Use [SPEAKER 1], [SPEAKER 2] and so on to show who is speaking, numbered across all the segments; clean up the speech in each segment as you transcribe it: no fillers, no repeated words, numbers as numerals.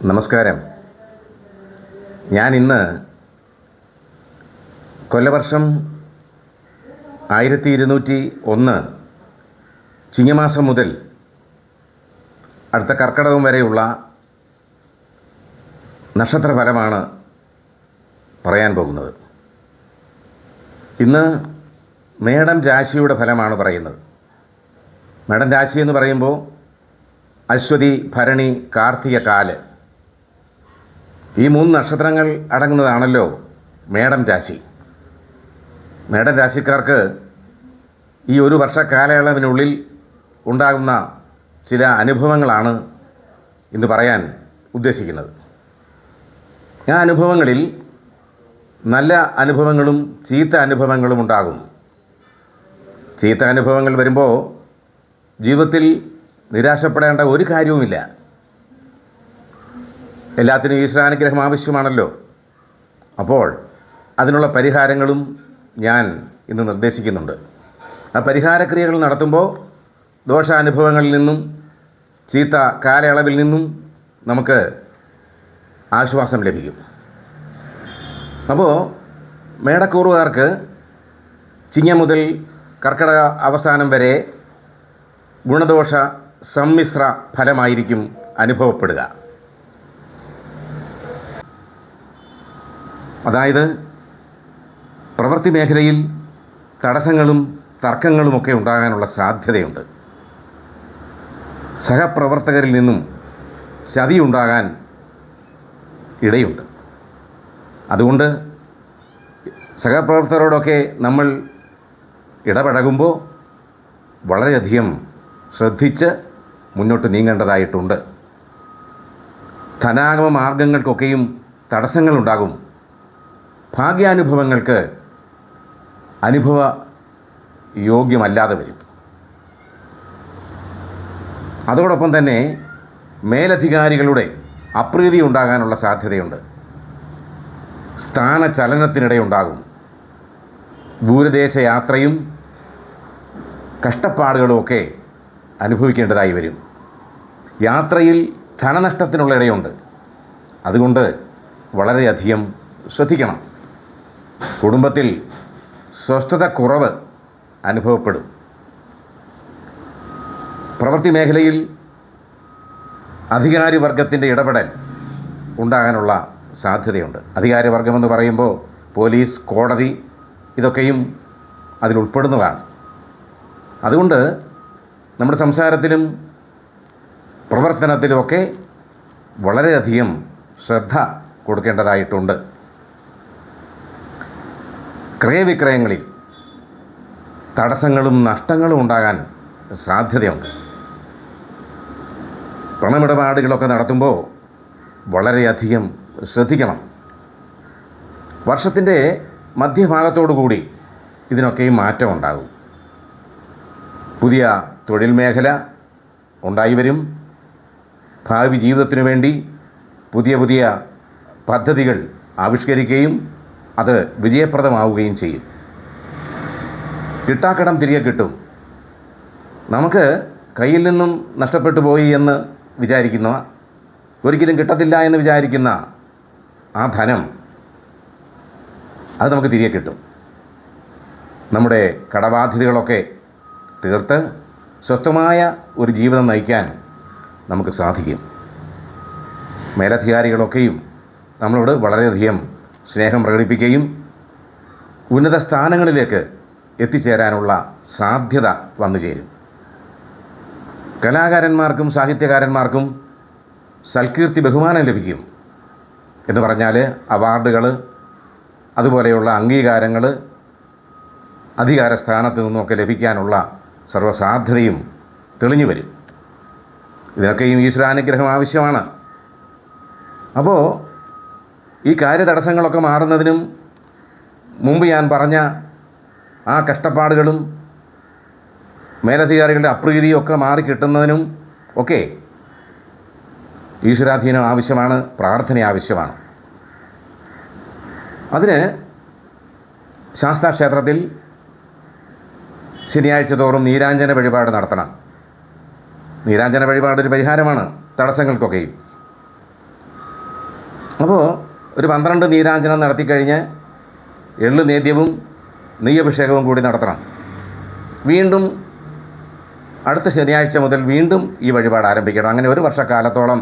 [SPEAKER 1] നമസ്കാരം. ഞാൻ ഇന്ന് കൊല്ലവർഷം 1201 ചിങ്ങമാസം മുതൽ അടുത്ത കർക്കിടകം വരെയുള്ള നക്ഷത്രഫലമാണ് പറയാൻ പോകുന്നത്. ഇന്ന് മേടം രാശിയുടെ ഫലമാണ് പറയുന്നത്. മേടം രാശി എന്ന് പറയുമ്പോൾ അശ്വതി, ഭരണി, കാർത്തിക, കാല് ഈ 3 നക്ഷത്രങ്ങൾ അടങ്ങുന്നതാണല്ലോ മേടം രാശി. മേടം രാശിക്കാർക്ക് ഈ ഒരു വർഷക്കാലയളവിനുള്ളിൽ ഉണ്ടാകുന്ന ചില അനുഭവങ്ങളാണ് ഇന്ന് പറയാൻ ഉദ്ദേശിക്കുന്നത്. ആ അനുഭവങ്ങളിൽ നല്ല അനുഭവങ്ങളും ചീത്ത അനുഭവങ്ങളും ഉണ്ടാകും. ചീത്ത അനുഭവങ്ങൾ വരുമ്പോൾ ജീവിതത്തിൽ നിരാശപ്പെടേണ്ട ഒരു കാര്യവുമില്ല. എല്ലാത്തിനും ഈശ്വരാനുഗ്രഹം ആവശ്യമാണല്ലോ. അപ്പോൾ അതിനുള്ള പരിഹാരങ്ങളും ഞാൻ ഇന്ന് നിർദ്ദേശിക്കുന്നുണ്ട്. ആ പരിഹാരക്രിയകൾ നടത്തുമ്പോൾ ദോഷാനുഭവങ്ങളിൽ നിന്നും ചീത്ത കാലയളവിൽ നിന്നും നമുക്ക് ആശ്വാസം ലഭിക്കും. അപ്പോൾ മേടക്കൂറുകാർക്ക് ചിങ്ങം മുതൽ കർക്കിടക അവസാനം വരെ ഗുണദോഷ സമ്മിശ്ര ഫലമായിരിക്കും അനുഭവപ്പെടുക. അതായത് പ്രവൃത്തി മേഖലയിൽ തടസ്സങ്ങളും തർക്കങ്ങളുമൊക്കെ ഉണ്ടാകാനുള്ള സാധ്യതയുണ്ട്. സഹപ്രവർത്തകരിൽ നിന്നും ചതിയുണ്ടാകാൻ ഇടയുണ്ട്. അതുകൊണ്ട് സഹപ്രവർത്തകരോടൊക്കെ നമ്മൾ ഇടപഴകുമ്പോൾ വളരെയധികം ശ്രദ്ധിച്ച് മുന്നോട്ട് നീങ്ങേണ്ടതായിട്ടുണ്ട്. ധനാഗമ മാർഗങ്ങൾക്കൊക്കെയും തടസ്സങ്ങളുണ്ടാകും. ഭാഗ്യാനുഭവങ്ങൾക്ക് അനുഭവ യോഗ്യമല്ലാതെ വരും. അതോടൊപ്പം തന്നെ മേലധികാരികളുടെ അപ്രീതി ഉണ്ടാകാനുള്ള സാധ്യതയുണ്ട്. സ്ഥാനചലനത്തിനിടയുണ്ടാകും. ദൂരദേശ യാത്രയും കഷ്ടപ്പാടുകളുമൊക്കെ അനുഭവിക്കേണ്ടതായി വരും. യാത്രയിൽ ധനനഷ്ടത്തിനുള്ള ഇടയുണ്ട്. അതുകൊണ്ട് വളരെയധികം ശ്രദ്ധിക്കണം. കുടുംബത്തിൽ സ്വസ്ഥത കുറവ് അനുഭവപ്പെടും. പ്രവൃത്തി മേഖലയിൽ അധികാരിവർഗത്തിൻ്റെ ഇടപെടൽ ഉണ്ടാകാനുള്ള സാധ്യതയുണ്ട്. അധികാരിവർഗമെന്ന് പറയുമ്പോൾ പോലീസ്, കോടതി ഇതൊക്കെയും അതിലുൾപ്പെടുന്നതാണ്. അതുകൊണ്ട് നമ്മുടെ സംസാരത്തിലും പ്രവർത്തനത്തിലുമൊക്കെ വളരെയധികം ശ്രദ്ധ കൊടുക്കേണ്ടതായിട്ടുണ്ട്. ക്രയവിക്രയങ്ങളിൽ തടസ്സങ്ങളും നഷ്ടങ്ങളും ഉണ്ടാകാൻ സാധ്യതയുണ്ട്. പണമിടപാടുകളൊക്കെ നടത്തുമ്പോൾ വളരെയധികം ശ്രദ്ധിക്കണം. വർഷത്തിൻ്റെ മധ്യഭാഗത്തോടു കൂടി ഇതിനൊക്കെയും മാറ്റമുണ്ടാകും. പുതിയ തൊഴിൽ മേഖല ഉണ്ടായി വരും. ഭാവി ജീവിതത്തിനു വേണ്ടി പുതിയ പുതിയ പദ്ധതികൾ ആവിഷ്കരിക്കുകയും അത് വിജയപ്രദമാവുകയും ചെയ്യും. കിട്ടാക്കടം തിരികെ കിട്ടും. നമുക്ക് കയ്യിൽ നിന്നും നഷ്ടപ്പെട്ടു പോയി എന്ന് വിചാരിക്കുന്ന, ഒരിക്കലും കിട്ടത്തില്ല എന്ന് വിചാരിക്കുന്ന ആ ധനം അത് നമുക്ക് തിരികെ കിട്ടും. നമ്മുടെ കടബാധ്യതകളൊക്കെ തീർത്ത് സ്വസ്ഥമായ ഒരു ജീവിതം നയിക്കാൻ നമുക്ക് സാധിക്കും. മേലധികാരികളൊക്കെയും നമ്മളോട് വളരെയധികം സ്നേഹം പ്രകടിപ്പിക്കുകയും ഉന്നത സ്ഥാനങ്ങളിലേക്ക് എത്തിച്ചേരാനുള്ള സാധ്യത വന്നു ചേരും. കലാകാരന്മാർക്കും സാഹിത്യകാരന്മാർക്കും സൽകീർത്തി ബഹുമാനം ലഭിക്കും. എന്ന് പറഞ്ഞാൽ അവാർഡുകൾ, അതുപോലെയുള്ള അംഗീകാരങ്ങൾ അധികാര സ്ഥാനത്ത് നിന്നുമൊക്കെ ലഭിക്കാനുള്ള സർവ്വസാധ്യതയും തെളിഞ്ഞു വരും. ഇതിനൊക്കെയും ഈശ്വരാനുഗ്രഹം ആവശ്യമാണ്. അപ്പോൾ ഈ കാര്യതടസ്സങ്ങളൊക്കെ മാറുന്നതിനും മുമ്പ് ഞാൻ പറഞ്ഞ ആ കഷ്ടപ്പാടുകളും മേലധികാരികളുടെ അപ്രീതിയും ഒക്കെ മാറിക്കിട്ടുന്നതിനും ഒക്കെ ഈശ്വരാധീനം ആവശ്യമാണ്, പ്രാർത്ഥന ആവശ്യമാണ്. അതിന് ശാസ്താക്ഷേത്രത്തിൽ ശനിയാഴ്ച തോറും നീരാഞ്ജന വഴിപാട് നടത്തണം. നീരാഞ്ജന വഴിപാടൊരു പരിഹാരമാണ് തടസ്സങ്ങൾക്കൊക്കെയും. അപ്പോൾ ഒരു 12 നീരാഞ്ജനം നടത്തിക്കഴിഞ്ഞ് എള്ളു നേദ്യവും നെയ്യഭിഷേകവും കൂടി നടത്തണം. വീണ്ടും അടുത്ത ശനിയാഴ്ച മുതൽ വീണ്ടും ഈ വഴിപാട് ആരംഭിക്കണം. അങ്ങനെ 1 വർഷക്കാലത്തോളം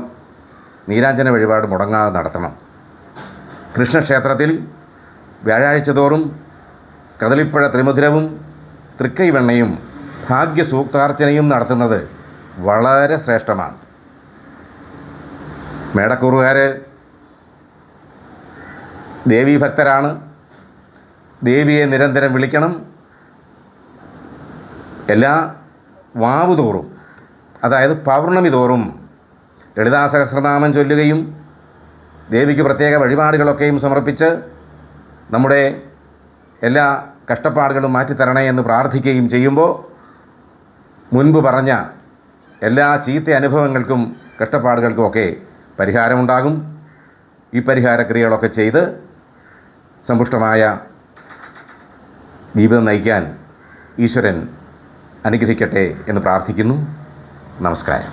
[SPEAKER 1] നീരാഞ്ജന വഴിപാട് മുടങ്ങാതെ നടത്തണം. കൃഷ്ണക്ഷേത്രത്തിൽ വ്യാഴാഴ്ച തോറും കദളിപ്പഴ ത്രിമധുരവും തൃക്കൈവെണ്ണയും ഭാഗ്യസൂക്താർച്ചനയും നടത്തുന്നത് വളരെ ശ്രേഷ്ഠമാണ്. മേടക്കൂറുകാർ ദേവീഭക്തരാണ്. ദേവിയെ നിരന്തരം വിളിക്കണം. എല്ലാ വാവ് തോറും, അതായത് പൗർണമി തോറും ലളിതാ സഹസ്രനാമം ചൊല്ലുകയും ദേവിക്ക് പ്രത്യേക വഴിപാടുകളൊക്കെയും സമർപ്പിച്ച് നമ്മുടെ എല്ലാ കഷ്ടപ്പാടുകളും മാറ്റിത്തരണേ എന്ന് പ്രാർത്ഥിക്കുകയും ചെയ്യുമ്പോൾ മുൻപ് പറഞ്ഞ എല്ലാ ചീത്ത അനുഭവങ്ങൾക്കും കഷ്ടപ്പാടുകൾക്കുമൊക്കെ പരിഹാരമുണ്ടാകും. ഈ പരിഹാരക്രിയകളൊക്കെ ചെയ്ത് സമ്പുഷ്ടമായ ജീവിതം നയിക്കാൻ ഈശ്വരൻ അനുഗ്രഹിക്കട്ടെ എന്ന് പ്രാർത്ഥിക്കുന്നു. നമസ്കാരം.